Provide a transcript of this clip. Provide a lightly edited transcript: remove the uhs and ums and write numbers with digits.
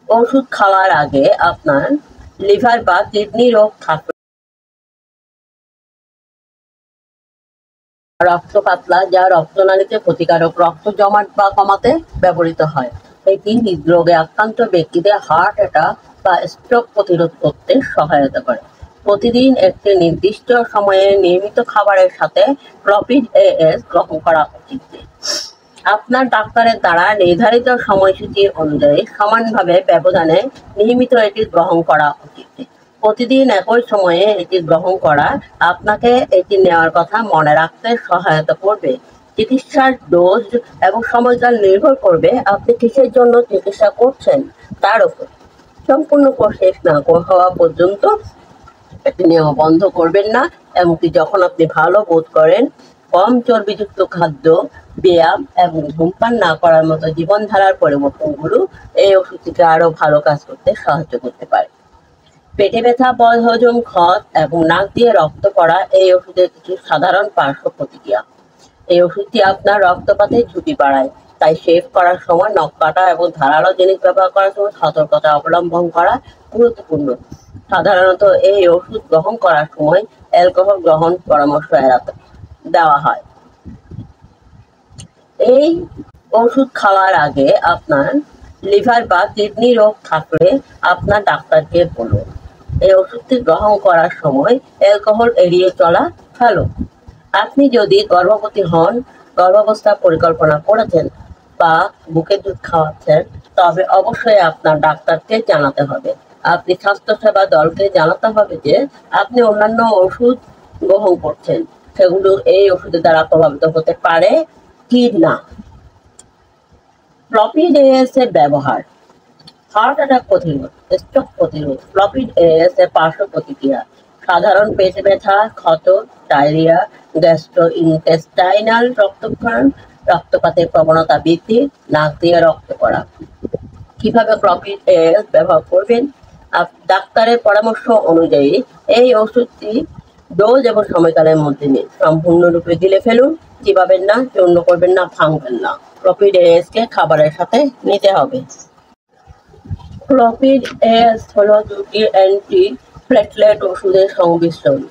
ওষুধ খাওয়ার আগে আপনার লিভার বা কিডনি রোগ থাকলে রক্ত পাতলা, যা রক্তনালীতে ক্ষতিকারক রক্ত জমাট বা কমাতে ব্যবহৃত হয়। এটি হৃদরোগে আক্রান্ত ব্যক্তিদের হার্ট অ্যাটাক বা স্ট্রোক প্রতিরোধ করতে সহায়তা করে। প্রতিদিন একটি নির্দিষ্ট সময়ে নিয়মিত খাবারের সাথে প্রপিড এএস গ্রহণ করা উচিত। আপনার ডাক্তারের দ্বারা নির্ধারিত সময়সূচি অনুযায়ী সমানভাবে ব্যবধানে নিয়মিত এটি গ্রহণ করা উচিত। প্রতিদিন একই সময়ে এটি গ্রহণ করা আপনাকে এটি নেওয়ার কথা মনে রাখতে সহায়তা করবে। চিকিৎসার ডোজ এবং সময়কাল নির্ভর করবে আপনি কিসের জন্য চিকিৎসা করছেন তার উপর। সম্পূর্ণ কোর্স শেষ না হওয়া পর্যন্ত এটি নেওয়া বন্ধ করবেন না। এমনকি যখন আপনি ভালো বোধ করেন, কম চর্বিযুক্ত খাদ্য, ব্যায়াম এবং ধূমপান না করার মতো জীবনধারার পরিবর্তনগুলো এই ওষুধটিকে আরও ভালো কাজ করতে সাহায্য করতে পারে। পেটে ব্যথা, বদহজম, ক্ষত এবং নাক দিয়ে রক্ত পড়া এই ওষুধের কিছু সাধারণ পার্শ্ব প্রতিক্রিয়া। এই ওষুধটি আপনার রক্তপাতের ঝুঁকি বাড়ায়, তাই শেভ করার সময়, নখ কাটা এবং ধারালো জিনিস ব্যবহার করার সময় সতর্কতা অবলম্বন করা গুরুত্বপূর্ণ। সাধারণত এই ওষুধ গ্রহণ করার সময় অ্যালকোহল গ্রহণ পরামর্শ এড়াতে দেওয়া হয়। এই ওষুধ খাওয়ার আগে আপনার লিভার বা কিডনি রোগ থাকলে আপনার ডাক্তারকে বলুন। এই ওষুধটি গ্রহণ করার সময় অ্যালকোহল এড়িয়ে চলা ভালো। আপনি যদি গর্ভবতী হন, গর্ভাবস্থার পরিকল্পনা করেছেন বা বুকের দুধ খাওয়াচ্ছেন, তবে অবশ্যই আপনার ডাক্তারকে জানাতে হবে। আপনি স্বাস্থ্যসেবা দলকে জানাতে হবে যে আপনি অন্যান্য ওষুধ গ্রহণ করছেন, সেগুলো এই ওষুধের দ্বারা প্রভাবিত হতে পারে কি না। প্রপিড এএস এর ব্যবহার: হার্ট অ্যাটাক প্রতিরোধ, স্ট্রোক প্রতিরোধ। প্রপিড এএস এর পার্শ্ব প্রতিক্রিয়া: সাধারণ পেট ব্যথা, ক্ষত, ডায়রিয়া, গ্যাস্ট্রোইন্টেস্টাইনাল রক্তক্ষরণ, রক্তপাতের প্রবণতা বৃদ্ধি, নাক দিয়ে রক্ত পড়া। কিভাবে প্রপিড এএস ব্যবহার করবেন? ডাক্তারের পরামর্শ অনুযায়ী এই ওষুধটি ডোজ এবং সময়কালের মধ্যে নিন। সম্পূর্ণরূপে গিলে ফেলুন, চিবাবেন না, চূর্ণ করবেন না, ভাঙবেন না। প্রপিড এএস কে খাবারের সাথে নিতে হবে। প্রপিড এএস হলো দুটি অ্যান্টি প্লেটলেট ওষুধের সংমিশ্রণ।